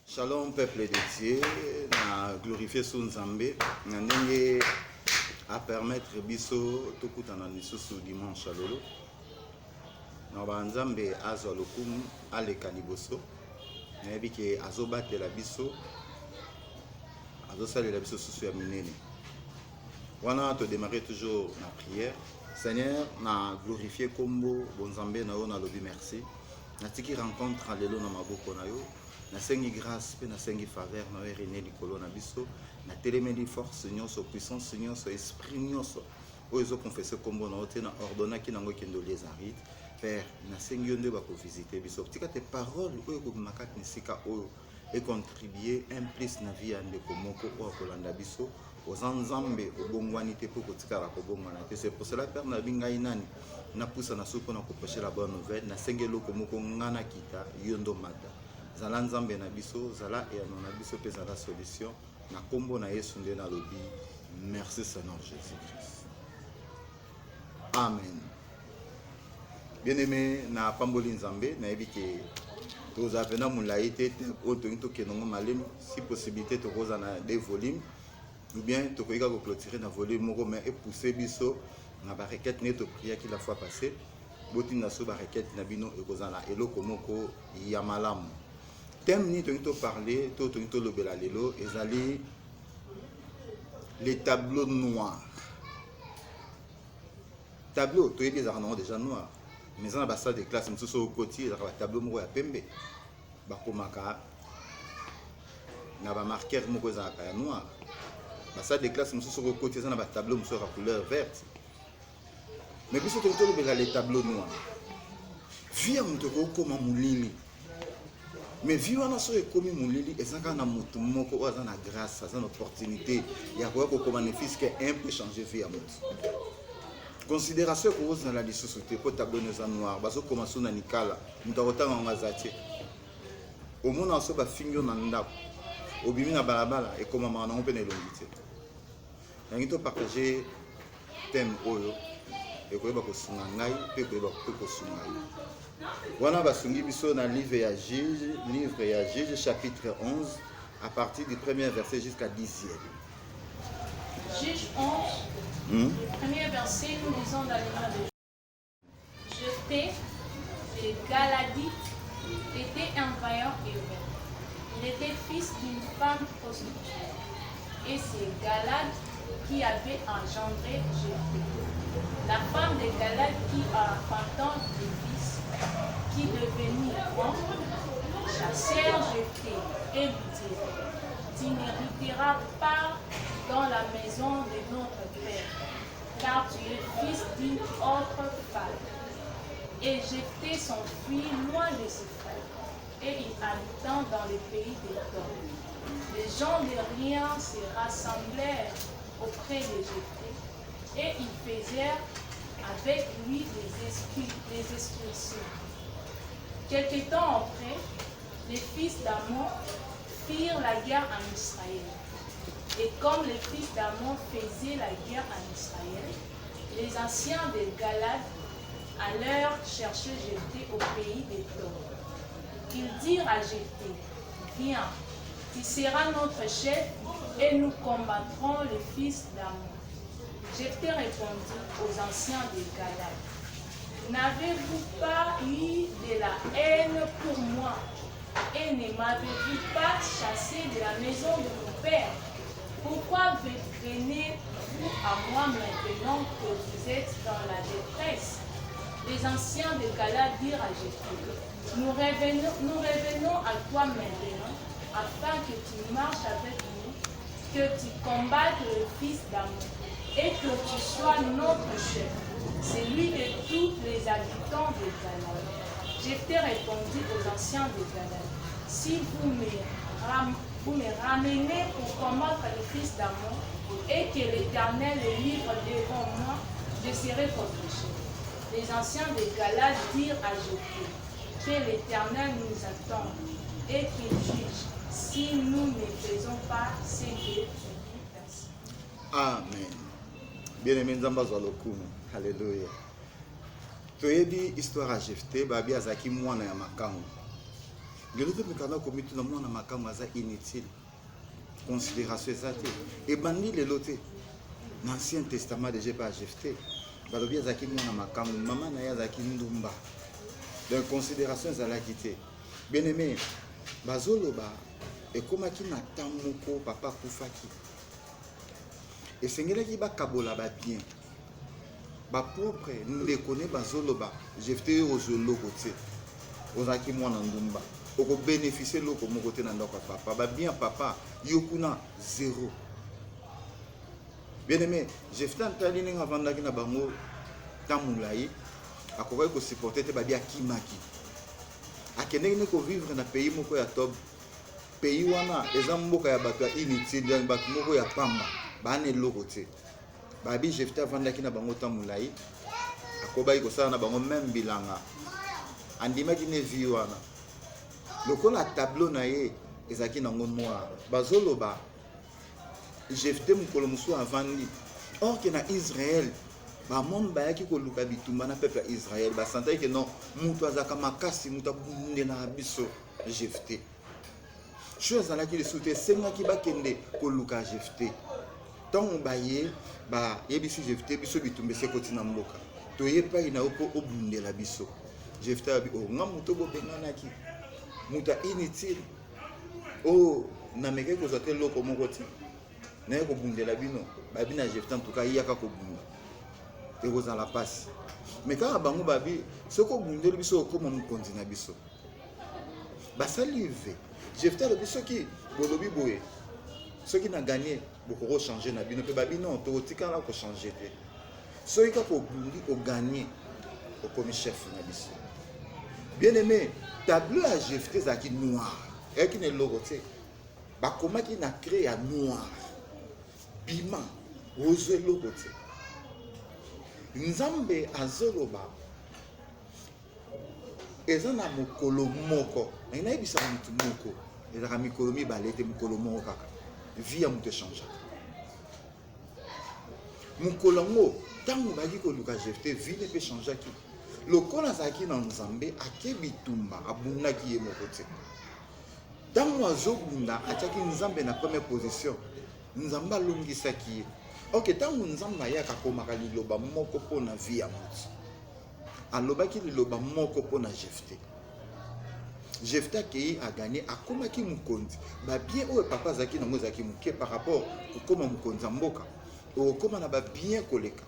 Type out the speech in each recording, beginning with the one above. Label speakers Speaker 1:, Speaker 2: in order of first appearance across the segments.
Speaker 1: Shalom peuple de Dieu, na glorifier son Nzambe, na ndenge à permettre biso tokutana lisusu dimanche lolo. Na ba Nzambe azwa lokumu aleka liboso, na yebi ke azobatela biso, azosalela biso susu ya minene. Wana to démarrer toujours na prière. Seigneur, na glorifier kombo bonzambe na yo na lobi merci. Na tiki rencontre lelo na maboko na yo. Na sengi grâce, pe na sengi faveur, na rené likolo na biso, na télémédi force nyonso, puissance nyonso, esprit nyonso. Oyo confesser kombo na ote na ordonna ki nango kendo les aride. Père, na sengi yonde ba ko visiter biso. Tika tes paroles oyo ko makati nisika oyo et contribuer un plus na vie ande ko moko o kolanda biso. Aux Nzambe obongwani te po kotika la kobongwana te. C'est pour cela Père na bingai nani na poussa na soupo na ko prêcher la bonne nouvelle, na sengelo ko moko ngana kita yondo mata. Zala Nzambe na biso, zala et na biso pe zala solution na kombo na Yesu nde na lobi. Merci Seigneur Jésus-Christ. Amen. Bien-aimé na pamboli Nzambe na ebiki toza pena mulaite auto into kenongo malem si possibilité to koza na des volumes ou bien to koika ko clôturer na volume moko mais et pousser biso na ba requête ne to prière qui la fois passée boti na so ba requête na bino e koza na eloko moko ya malamu. Thème ni to parler to lobela lelo ezali les tableaux noirs. Tableau to yebi ezaka nango déjà noir mais on a ba salle de classe mosusu au côté ezaka ba tableau moko ya pembe bakomaka na ba marqueur moko ezaka ya noir. Ba salle de classe mosusu au côté ezana ba tableau mosusu ya couleur verte. Mais biso to lobela les tableaux noirs. Via muto ko koma mulili. Mais vie wana so ekomi mulili ezanga na mutu moko oza na grâce, aza na opportunité ya ko ko bénéfice que un peut changer vie à mutu. Considération que vous dans la société pour tableau noir baso commencer na nikala mutu otanga ngazati. Au mona so ba fingyo na ndako. Obimi na balabala et comment na on peut ne longité. Yangi to partager thème oyo et ko ba ko sunga ngai pe ko ba ko sunga. Voilà basungi biso na livre ya Juge chapitre 11 à partir du premier verset jusqu'à 10e.
Speaker 2: Juge 11, premier verset, nous lisons dans le nom de Jephthé, les Galadites, était un vaillant héros. Il était fils d'une femme prostituée. Et c'est Galad qui avait engendré Jephthé. La femme de Galad qui, enfantant des fils, qui devenirent grands, chassèrent Jephthé et lui dirent: tu n'hériteras pas dans la maison de notre père, car tu es fils d'une autre femme. Et Jephthé s'enfuit loin de ses frères, et il habitant dans le pays des Tours. Les gens de rien se rassemblèrent auprès de Jephthé, et ils faisèrent avec lui des excursions. Quelque temps après, les fils d'Amon firent la guerre en Israël. Et comme les fils d'Amon faisaient la guerre en Israël, les anciens de Galad allèrent chercher Jephthé au pays des Tours. Ils dirent à Jephthé: viens, tu seras notre chef et nous combattrons les fils d'Amon. Jephthé répondit aux anciens de Galad: n'avez-vous pas eu de la haine pour moi et ne m'avez-vous pas chassé de la maison de mon père? Pourquoi venez-vous à moi maintenant que vous êtes dans la détresse? Les anciens de Galad dirent à Jephthé: nous revenons à toi maintenant, afin que tu marches avec nous, que tu combattes le fils d'Amon, et que tu sois notre chef, celui de tous les habitants de Galad. Jephthé répondit aux anciens de Galad: si vous me ramenez pour combattre le Fils d'amour et que l'Éternel le livre devant moi, je serai votre chef. Les anciens de Galate dirent à Jephthé que l'Éternel nous attend et qu'il juge si nous ne faisons pas ce que tu dis.
Speaker 1: Amen. Bien-aimé Nzamba Zalokumu. Alléluia. Toyebi histoire à Jephthé, babi azaki mwana ya makamu. Lelo pe mikana komitu na mwana makamu aza inutile. Considération ezate. Et bandi lelo te. Dans l'Ancien Testament déjà par Jephthé. Balobi azaki mwana makamu, maman na yazaki ndumba. Donc considération ezalaki te. Bien-aimé, bazoloba ekomaki na tamoko papa kufaki. Esengelaki bakabola ba bien. Ba propre ndekone bazoloba Jephthé ozoloko te. Ozaki mwana ndumba. Oko bénéficier loko moko te na ndako papa. Ba bien papa yokuna zéro. Bien-aimé, Jephthé antali ninga vandaki na bango tamulayi. Akokai ko supporter te ba bien kimaki. Akendeki ne ko vivre na pays moko ya top. Pays wana eza mboka ya bato ya inutile, bato moko ya pamba. Bane loko te. Babi Jephthé avandaki na bango tamulayi. Akobai ko sala na bango même bilanga. Andimaki ne vie wana. Lokola tableau na ye ezaki nango noir. Bazoloba Jephthé mukolo musu avandi. Or que na Israël ba mon bayaki ko luka bitumba na peuple Israël ba santaki que non mutu azaka makasi mutu bunde na biso Jephthé. Chose à laquelle soute senga ki bakende ko luka Jephthé. Tant baye ba yebisi Jephthé biso bitumbe se kotina mboka. Toye pa ina opo obunde la biso. Jephthé abi o nga mutu bo benganaki. Muta inutile. Oh na meke ko zote loko moko ti. Na ko bunde la bino. Ba bina Jephthé en tout cas yaka ko bunde. Et vous en la passe. Mais quand bango babi, ce qu'on bunde le biso comme on continue na biso. Ba salive. Jephthé le biso qui bolobi boye. Ceux qui n'a gagné beaucoup changer na bino pe babi non to tika la ko changer te. Ceux qui ko bundi au gagner au comme chef na biso. Bien-aimé, tableau à Jephthé zaki noir. Et qui ne logoté. Ba comment qui n'a créé à noir. Bima, rose logoté. Nzambe azoloba eza na mokolo moko na yebisa mutu moko ezaka mikolo mibale te mokolo moko kaka vie ya mutu echangeaka mokolo yango ntango baki koluka Jephthé vie ne mpe changeaki lokola azalaki na Nzambe ake bitumba abundaki ye moko te ntango azobunda atiaki Nzambe na première position Nzambe alongisaki ye. Ok, tango Nzambe ayaka komaka liloba moko pona vie ya mutu. Alobaki liloba moko pona Jephthé. Jephthé akei a gagné akomaki mukonzi. Ba bien oyo papa zaki nango zaki muke par rapport okoma mukonzi mboka. Okoma na ba bien koleka.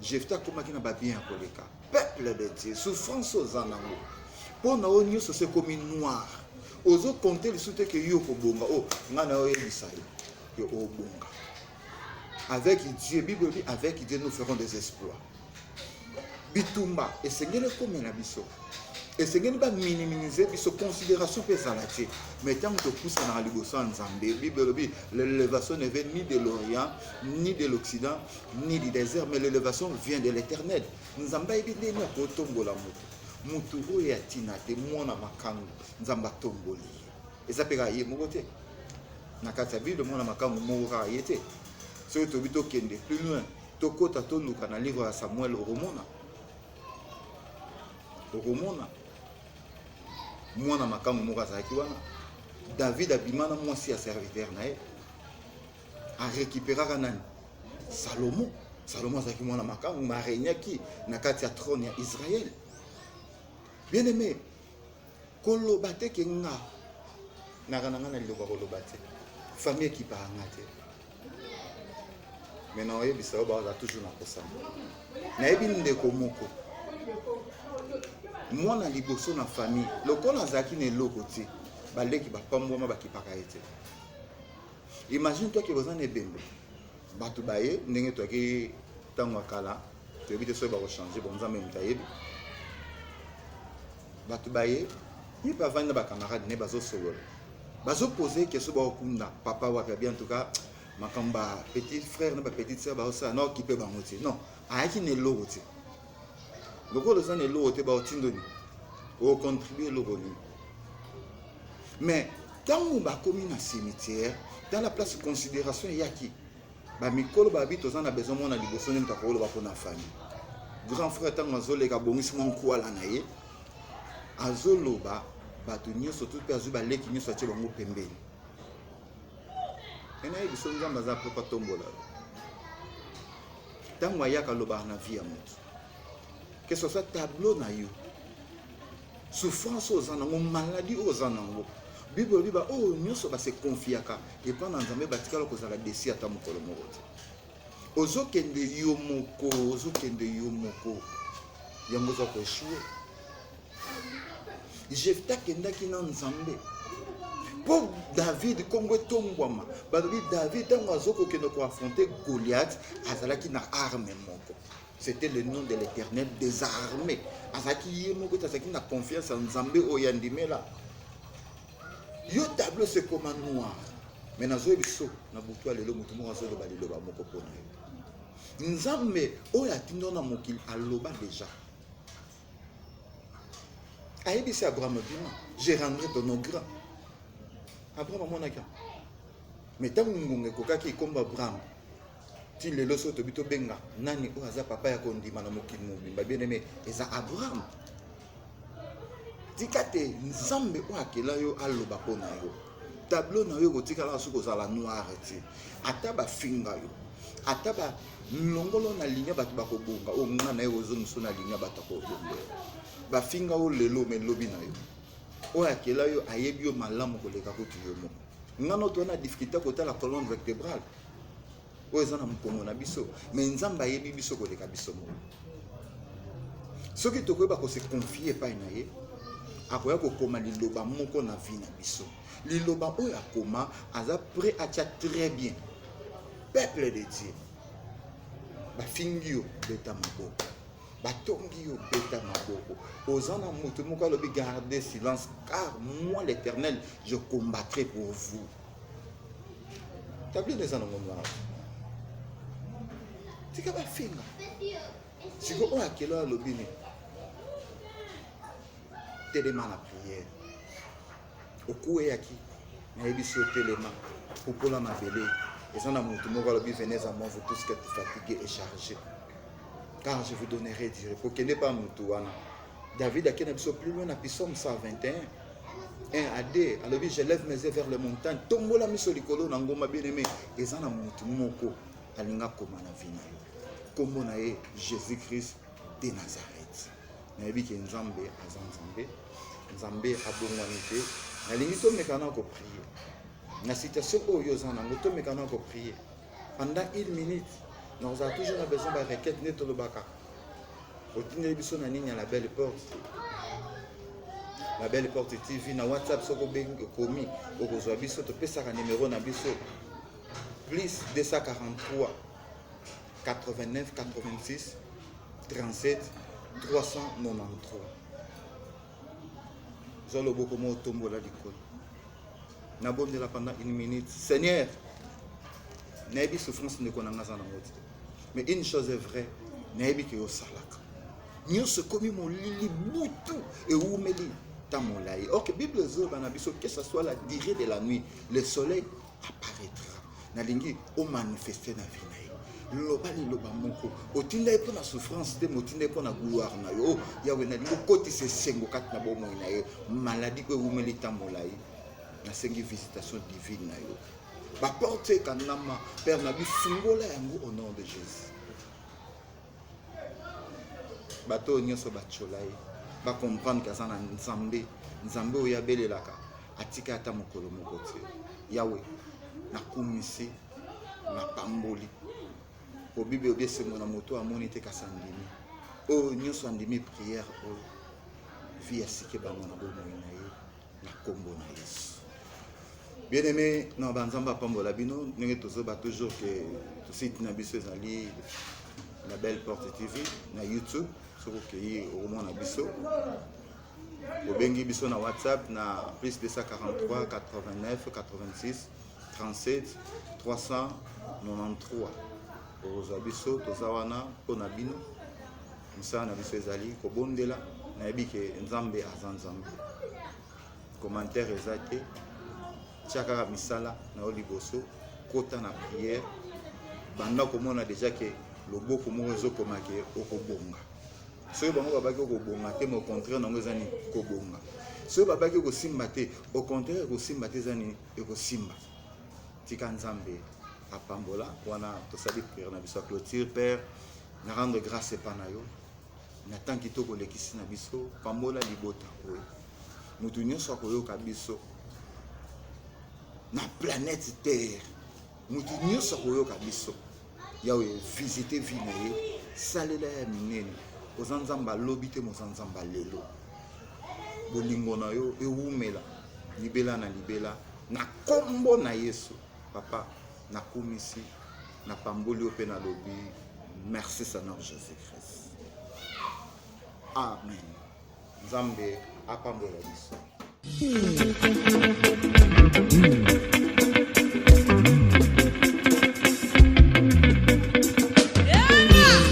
Speaker 1: Jephthé akomaki na ba bien koleka. Peuple de Dieu, souffrance aux anango. Pona o nyuso se komi noir. Ozo compter le soute que yo ko bonga. Oh, ngana o yebisai. Que o bonga. Avec Dieu, Bible dit, avec Dieu, nous ferons des exploits. Bitumba, et Seigneur, comme la biso. Et Seigneur, va minimiser biso considération pesante. Mais tant que pousse dans la liboso en Zambie, Bible dit, l'élévation ne vient ni de l'Orient, ni de l'Occident, ni du désert, mais l'élévation vient de l'Éternel. Nzamba ebile na kotombola mutu. Mutu oya tinate mwana makangu, Nzamba tomboli. Et ça pega ye mokote. Na kati ya Bible mwana makangu mora yete. Si tu veux kende plus loin, tokota toluka na livre à Samuel Oromona. Oromona. Mwana makamu moko azalaki wana. David abimana mwasi ya serviteur na ye. A récupéraka nani? Salomon. Salomon azalaki mwana makamu marenyaki na kati ya trône ya Israël. Bien aimé, koloba te ke nga. Nakananga na liloba koloba te. Famille qui parle te. Maintenant, il y a toujours un peu. Il y a moko. Moi, na liboso na famille, le kon azaki ne lokoti, baleki ba pamboma ba kipaka ete. Imagine toi que vous en êtes bembe. Batu baye, ndenge toi ki tango kala, tu évite so ba changer bon nzambe mutayebi. Batu baye, il va vendre ba camarade ne bazo solo bazo poser question ba okunda papa wa bien en tout cas makamba petit frère na ba petite sœur ba ça non qui peut bangote non ayaki ne logote loko le zane logote ba otindoni o contribuer logoni mais dans on ba commis na cimetière dans la place de considération yaki ba mikolo ba bito zana besoin mona liboso ne mtakolo ba pona famille grand frère tango azoleka bongisi mon kwala na ye azoloba bato nyonso tout pe azuba leki nyonso atie bango pembeni ena yebiso nzambe aza mpe tombola ntango ayaka alobaka na vie ya moto que ce soit tableau na yo souffrance oza nango maladie oyo oza nango bible elobi oyo nyonso base konfiaka epa na nzambe batikala kozala desi ata mokolo moko te ozokende yo moko yango oza koeshue Jefta kendaki na nzambe po David kongo etombwama balobi David ntango azokokende koaffronter Goliath azalaki na arme moko c'était le nom de l'Éternel des armées azalaki ye moko azalaki na confiance en nzambe oyo andimela yo tableau c'est comme un noir mais nazoyebiso na butu ya lelo motu moko azoloba liloba moko mpona yo nzambe oyo atindo na mokili aloba déjà ayebisi Abraham bima je rendrai ton nom grand Abraham amonaka mais ntango ngonga ekokaki ekomba Abraham ti lelo so tobi tobenga nani oyo aza papa ya kondima na mokili mobimba bien aimé eza Abraham tika te nzambe oyo akela yo aloba mpona yo tableau na yo kotikala soki kozala noir te ata bafinga yo ata balongolo na linia bato bakobonga oyo nga na ye ozongiso na linia bato akobonga bafinga oyo lelo melobi na yo oyo akela yo ayebi yo malamu koleka kutu yo moko ngana oyo toza na difficulté kotala colonne vertébrale oyo eza na mokongo na biso mais nzambe ayebi biso koleka biso moko soki tokoyeba kose confie epai na ye akoya kokoma liloba moko na vie na biso liloba oyo akoma aza prêt atia très bien peuple de Dieu bafingi yo beta maboko batongi yo beta maboko oza na moto moko alobi gardez silence car moi l'Éternel je combattrai pour vous tabli neza nango noir tika bafinga siko oyo akelo alobi ni telema na prière okueyaki nayebi si otelema popola mabele eza na moto moko alobi venez à moi vous tous qui êtes fatigués et chargés car je vous donnerai du repos. Kende pas Moutouana. David a kena biso plus loin na Psaume 121. 1 à 2. Alors je lève mes yeux vers les montagnes. Tombola miso likolo na ngoma bien aimé. Eza na mutu moko alinga koma na vina yo. Kombo na ye Jésus-Christ de Nazareth. Na yebi ke nzambe azanzambe. Nzambe abongwani te. Na lingi to mekana ko prier. Na citation oyo zana ngoto mekana ko prier. Pendant 1 minute. Nous avons toujours besoin de requête net le baka. Au tine biso na nini la belle porte. La belle porte TV na WhatsApp soko bengi komi okozwa biso to pesa ka numéro na biso plus 243 89 86 37 393. Zolo boko mo tombola likolo. Na bonde la pendant 1 minute. Seigneur, nayebi souffrance ne konanga za na ngoti. Mais une chose est vraie, nayebi ke osalaka. Nyonso komi molili butu et oumeli tamolai. Or que Bible zoba na biso que ce soit la durée de la nuit, le soleil apparaîtra. Na lingi o manifester na vie na ye. Loba li loba moko. Otinda epo na souffrance te motinda epo na gloire na yo. Yawe na lingo koti se sengo kat na bomo na ye. Maladie ko oumeli tamolai. Na sengi visitation divine na yo. Va porter kanama Père Nabi fungola yango au nom de Jésus. Bato nyonso bacholai ba comprendre que ça na nzambe oya belelaka atika ata mokolo moko te. Yawe na kumisi na pamboli. Po Bible obesengo na moto amoni te kasandimi. O nyonso andimi prière o vie asike bango na bomo na ye na kombo na Yesu. Bien aimé, non, banzamba pambola bino, nous sommes toujours que tout site na biso ezali la belle porte TV na YouTube, sur que au moins na biso. obengi biso na WhatsApp na plus 243 89 86 37 393 ozwa biso toza wana mpona bino mosala na biso ezali kobondela nayebi ke nzambe aza nzambe commentaire eza te tia kaka misala na yo liboso kota na priere banda komona deja ke loboko moko ezokoma ke okobonga soki bango babaki okobonga te mais au contraire nango eza nini kobonga soki babaki okosimba te au contraire ekosimba te eza nini ekosimba tika nzambe apambola wana tosali priere na biso ya clôture père na rendre grâce epa na yo na ntan kitoko olekisi na biso pambola libota oyo motu nyonso akoyoka biso na planète terre motu nyonso akoyoka biso yawe visite vi na ye salela ya minene oza nzambe alobi te moza nzambe lelo bolingo na yo ewumela libela na libela na kombo na yesu papa nakumisi napamboli yo mpe nalobi merci seigneur jésus christ amen nzambe apambola biso